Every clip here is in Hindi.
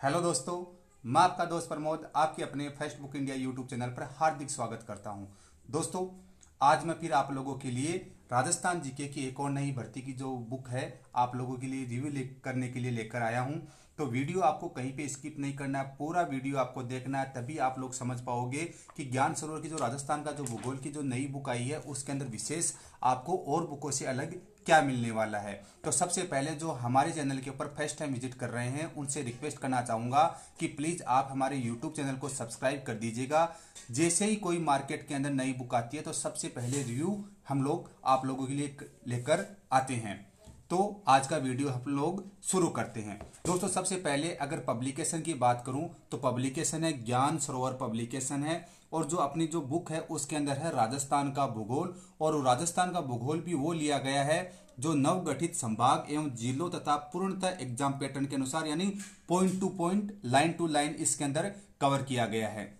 हेलो दोस्तों, मैं आपका दोस्त प्रमोद आपके अपने first book India YouTube channel पर हार्दिक स्वागत करता हूं। दोस्तों, आज मैं फिर आप लोगों के लिए राजस्थान जीके की एक और नई भर्ती की जो बुक है आप लोगों के लिए रिव्यू करने के लिए लेकर आया हूं। तो वीडियो आपको कहीं पे स्किप नहीं करना है, पूरा वीडियो आपको देखना है, तभी आप लोग समझ पाओगे कि ज्ञान सरोवर की जो राजस्थान का जो भूगोल की जो नई बुक आई है उसके अंदर विशेष आपको और बुकों से अलग क्या मिलने वाला है। तो सबसे पहले जो हमारे चैनल के ऊपर फर्स्ट टाइम विजिट कर रहे हैं उनसे रिक्वेस्ट करना चाहूंगा कि प्लीज आप हमारे यूट्यूब चैनल को सब्सक्राइब कर दीजिएगा। जैसे ही कोई मार्केट के अंदर नई बुक आती है तो सबसे पहले रिव्यू हम लोग आप लोगों के लिए लेकर आते हैं। तो आज का वीडियो हम लोग शुरू करते हैं। दोस्तों, सबसे पहले अगर पब्लिकेशन की बात करूं तो पब्लिकेशन है ज्ञान सरोवर पब्लिकेशन है, और जो अपनी जो बुक है उसके अंदर है राजस्थान का भूगोल। और राजस्थान का भूगोल भी वो लिया गया है जो नवगठित संभाग एवं जिलों तथा पूर्णतः एग्जाम पैटर्न के अनुसार, यानी point to point line to line इसके अंदर कवर किया गया है।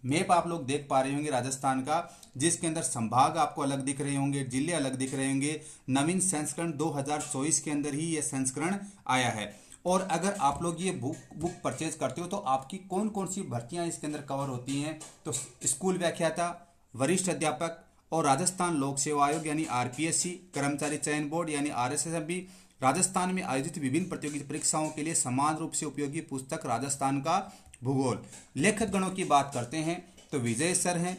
मैप आप लोग देख पा रहे होंगे राजस्थान का, जिसके अंदर संभाग आपको अलग दिख रहे होंगे, जिले अलग दिख रहे होंगे। नवीन संस्करण 2024 के अंदर ही यह संस्करण आया है। और अगर आप लोग ये बुक परचेज करते हो तो आपकी कौन कौन सी भर्तियां इसके अंदर कवर होती हैं, तो स्कूल व्याख्याता, वरिष्ठ अध्यापक और राजस्थान लोक सेवा आयोग यानी आरपीएससी, कर्मचारी चयन बोर्ड यानी आरएसएसबी, राजस्थान में आयोजित विभिन्न प्रतियोगी परीक्षाओं के लिए समान रूप से उपयोगी पुस्तक राजस्थान का भूगोल। लेखक गणों की बात करते हैं तो विजय सर हैं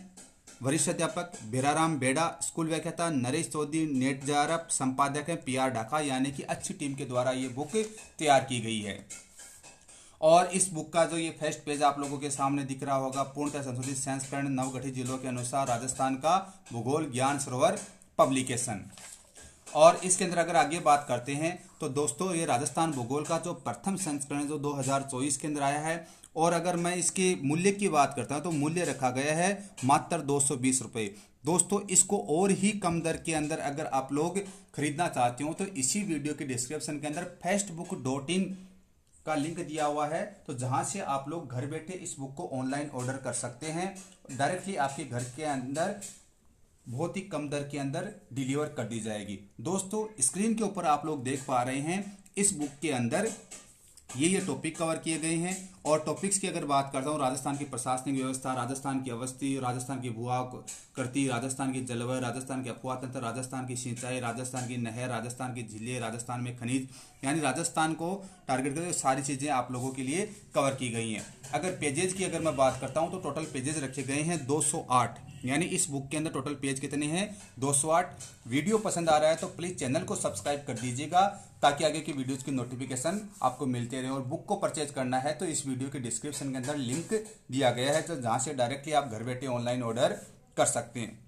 वरिष्ठ अध्यापक, बेराराम बेड़ा स्कूल व्याख्याता, नरेश चौधरी नेट जारप संपादक है, पीआर ढाका, यानी कि अच्छी टीम के द्वारा ये बुक तैयार की गई है। और इस बुक का जो ये फर्स्ट पेज आप लोगों के सामने दिख रहा होगा, पूर्णतः संशोधित संस्करण नवगठित जिलों के अनुसार राजस्थान का भूगोल ज्ञान सरोवर पब्लिकेशन। और इसके अंदर अगर आगे बात करते हैं तो दोस्तों ये राजस्थान भूगोल का जो प्रथम संस्करण जो 2024 के अंदर आया है। और अगर मैं इसके मूल्य की बात करता हूं तो मूल्य रखा गया है मात्र 220 रुपये। दोस्तों, इसको और ही कम दर के अंदर अगर आप लोग खरीदना चाहते हो तो इसी वीडियो के डिस्क्रिप्शन के अंदर festbook.in का लिंक दिया हुआ है, तो जहां से आप लोग घर बैठे इस बुक को ऑनलाइन ऑर्डर कर सकते हैं। डायरेक्टली आपके घर के अंदर बहुत ही कम दर के अंदर डिलीवर कर दी जाएगी। दोस्तों, स्क्रीन के ऊपर आप लोग देख पा रहे हैं इस बुक के अंदर ये टॉपिक कवर किए गए हैं। और टॉपिक्स की अगर बात करता हूँ, राजस्थान की प्रशासनिक व्यवस्था, राजस्थान की अवस्थी, राजस्थान की भू आकृति, राजस्थान की जलवायु, राजस्थान के अफवाह तंत्र, राजस्थान की सिंचाई, राजस्थान की नहर, राजस्थान की झीलें, राजस्थान में खनिज, यानी राजस्थान को टारगेट करके सारी चीजें आप लोगों के लिए कवर की गई हैं। अगर पेजेज की अगर मैं बात करता हूं तो टोटल पेजेज रखे गए हैं 208, यानी इस बुक के अंदर टोटल पेज कितने हैं 208। वीडियो पसंद आ रहा है तो प्लीज चैनल को सब्सक्राइब कर दीजिएगा ताकि आगे की वीडियोज की नोटिफिकेशन आपको मिलते रहे। और बुक को परचेज करना है तो इस वीडियो के डिस्क्रिप्शन के अंदर लिंक दिया गया है, तो जहां से डायरेक्टली आप घर बैठे ऑनलाइन ऑर्डर कर सकते हैं।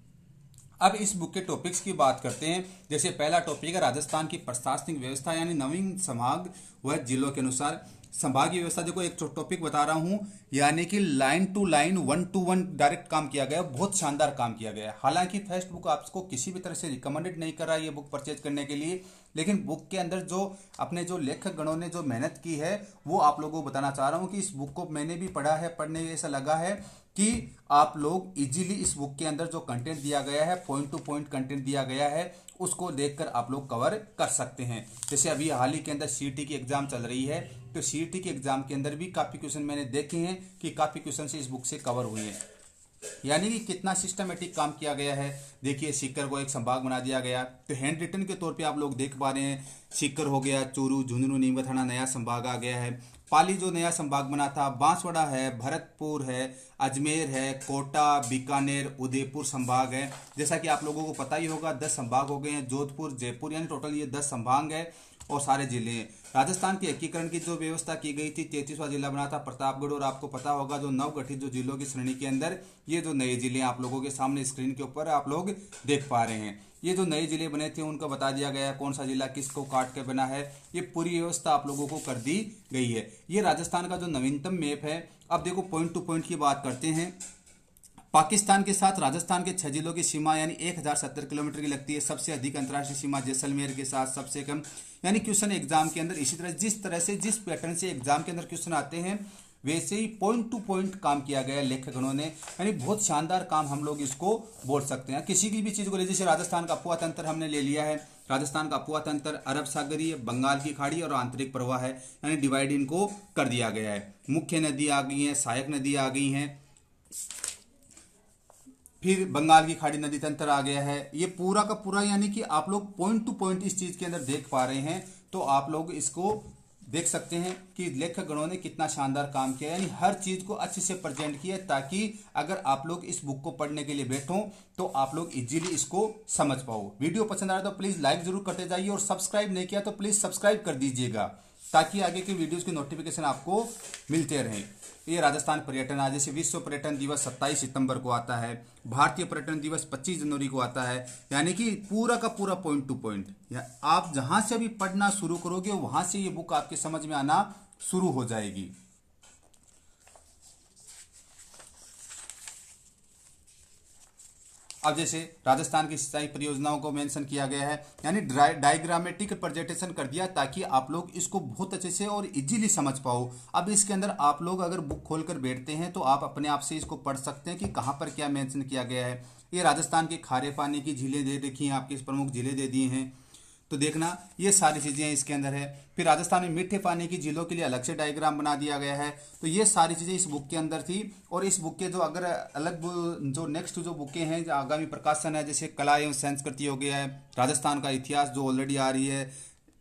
अब इस बुक के टॉपिक्स की बात करते हैं। जैसे पहला टॉपिक है राजस्थान की प्रशासनिक व्यवस्था, यानी नवीन संभाग व जिलों के अनुसार संभागीय व्यवस्था। देखो एक टॉपिक बता रहा हूं, यानी कि line to line, 1 to 1 direct काम किया गया, बहुत शानदार काम किया गया है। हालांकि फर्स्ट बुक आपको किसी भी तरह से रिकमेंडेड नहीं कर रहा है ये बुक परचेज करने के लिए, लेकिन बुक के अंदर जो अपने जो लेखक गणों ने जो मेहनत की है वो आप लोगों को बताना चाह रहा हूं कि इस बुक को मैंने भी पढ़ा है, पढ़ने में ऐसा लगा है कि आप लोग इजीली इस बुक के अंदर जो कंटेंट दिया गया है, पॉइंट टू पॉइंट कंटेंट दिया गया है, उसको देखकर आप लोग कवर कर सकते हैं। जैसे अभी हाल ही के अंदर सीईटी की एग्जाम चल रही है, तो सीईटी के एग्जाम के अंदर भी काफी क्वेश्चन मैंने देखे हैं कि काफी क्वेश्चन से इस बुक से कवर हुए हैं। यानी कि कितना सिस्टमेटिक काम किया गया है। देखिए, सीकर को एक संभाग बना दिया गया, तो हैंड रिटन के तौर पे आप लोग देख पा रहे हैं, सीकर हो गया, चूरू, झुंझुनू, नीमच थाना नया संभाग आ गया है। पाली जो नया संभाग बना था, बांसवाड़ा है, भरतपुर है, अजमेर है, कोटा, बीकानेर, उदयपुर संभाग है। जैसा कि आप लोगों को पता ही होगा 10 संभाग हो गए हैं, जोधपुर, जयपुर, यानी टोटल ये 10 संभाग है और सारे जिले हैं। राजस्थान के एकीकरण की जो व्यवस्था की गई थी, 33वां जिला बना था प्रतापगढ़। और आपको पता होगा जो नवगठित जो जिलों की श्रेणी के अंदर ये जो नए जिले आप लोगों के सामने स्क्रीन के ऊपर आप लोग देख पा रहे हैं, ये जो नए जिले बने थे उनको बता दिया गया कौन सा जिला किसको काट के बना है। ये पूरी व्यवस्था आप लोगों को कर दी गई है। ये राजस्थान का जो नवीनतम मैप है। अब देखो पॉइंट टू पॉइंट की बात करते हैं। पाकिस्तान के साथ राजस्थान के 6 जिलों की सीमा यानी 1070 किलोमीटर की लगती है। सबसे अधिक अंतर्राष्ट्रीय सीमा जैसलमेर के साथ सबसे कम। यानी क्वेश्चन एग्जाम के अंदर इसी तरह जिस पैटर्न से एग्जाम के अंदर क्वेश्चन आते हैं वैसे ही पॉइंट टू पॉइंट काम किया गया लेखकगणों ने, यानी बहुत शानदार काम हम लोग इसको बोल सकते हैं। किसी की भी चीज को ले, जैसे राजस्थान का अफवाह तंत्र हमने ले लिया है, राजस्थान का अफवाह तंत्र अरब सागरीय, बंगाल की खाड़ी और आंतरिक प्रवाह है, यानी डिवाइड इनको कर दिया गया है। मुख्य नदी आ गई है, सहायक नदी आ गई हैं, फिर बंगाल की खाड़ी नदी तंत्र आ गया है। ये पूरा का पूरा यानी कि आप लोग पॉइंट टू पॉइंट इस चीज के अंदर देख पा रहे हैं, तो आप लोग इसको देख सकते हैं कि लेखक गणों ने कितना शानदार काम किया, यानी हर चीज को अच्छे से प्रेजेंट किया, ताकि अगर आप लोग इस बुक को पढ़ने के लिए बैठो तो आप लोग इजीली इसको समझ पाओ। वीडियो पसंद आया तो प्लीज लाइक जरूर करते जाइए, और सब्सक्राइब नहीं किया तो प्लीज सब्सक्राइब कर दीजिएगा, ताकि आगे की वीडियोस की नोटिफिकेशन आपको मिलते रहें। ये राजस्थान पर्यटन, आज जैसे विश्व पर्यटन दिवस 27 सितंबर को आता है, भारतीय पर्यटन दिवस 25 जनवरी को आता है, यानी कि पूरा का पूरा पॉइंट टू पॉइंट आप जहां से अभी पढ़ना शुरू करोगे वहां से ये बुक आपके समझ में आना शुरू हो जाएगी। अब जैसे राजस्थान की सिंचाई परियोजनाओं को मेंशन किया गया है, यानी डायग्रामेटिक प्रेजेंटेशन कर दिया, ताकि आप लोग इसको बहुत अच्छे से और इजीली समझ पाओ। अब इसके अंदर आप लोग अगर बुक खोलकर बैठते हैं तो आप अपने आप से इसको पढ़ सकते हैं कि कहाँ पर क्या मेंशन किया गया है। ये राजस्थान के खारे पानी की झीलें दे रखी हैं, आपकी प्रमुख झीलें दे दी हैं, तो देखना ये सारी चीज़ें इसके अंदर है। फिर राजस्थान में मीठे पानी की झीलों के लिए अलग से डायग्राम बना दिया गया है, तो ये सारी चीज़ें इस बुक के अंदर थी। और इस बुक के जो अगर अलग जो नेक्स्ट जो बुकें हैं, जो आगामी प्रकाशन है, जैसे कला एवं संस्कृति हो गया है, राजस्थान का इतिहास जो ऑलरेडी आ रही है,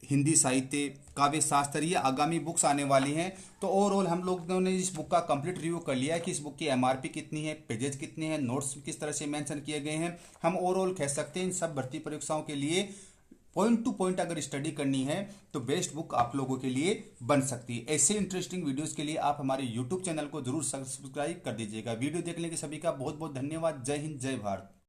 हिंदी साहित्य, काव्य शास्त्र, ये आगामी बुक्स आने वाली हैं। तो ओवरऑल हम लोगों ने इस बुक का कंप्लीट रिव्यू कर लिया है कि इस बुक की एमआरपी कितनी है, पेजेस कितने हैं, नोट्स किस तरह से मेंशन किए गए हैं। हम ओवरऑल कह सकते हैं इन सब भर्ती परीक्षाओं के लिए पॉइंट टू पॉइंट अगर स्टडी करनी है तो बेस्ट बुक आप लोगों के लिए बन सकती है। ऐसे इंटरेस्टिंग वीडियोस के लिए आप हमारे यूट्यूब चैनल को जरूर सब्सक्राइब कर दीजिएगा। वीडियो देखने के सभी का बहुत बहुत धन्यवाद। जय हिंद, जय भारत।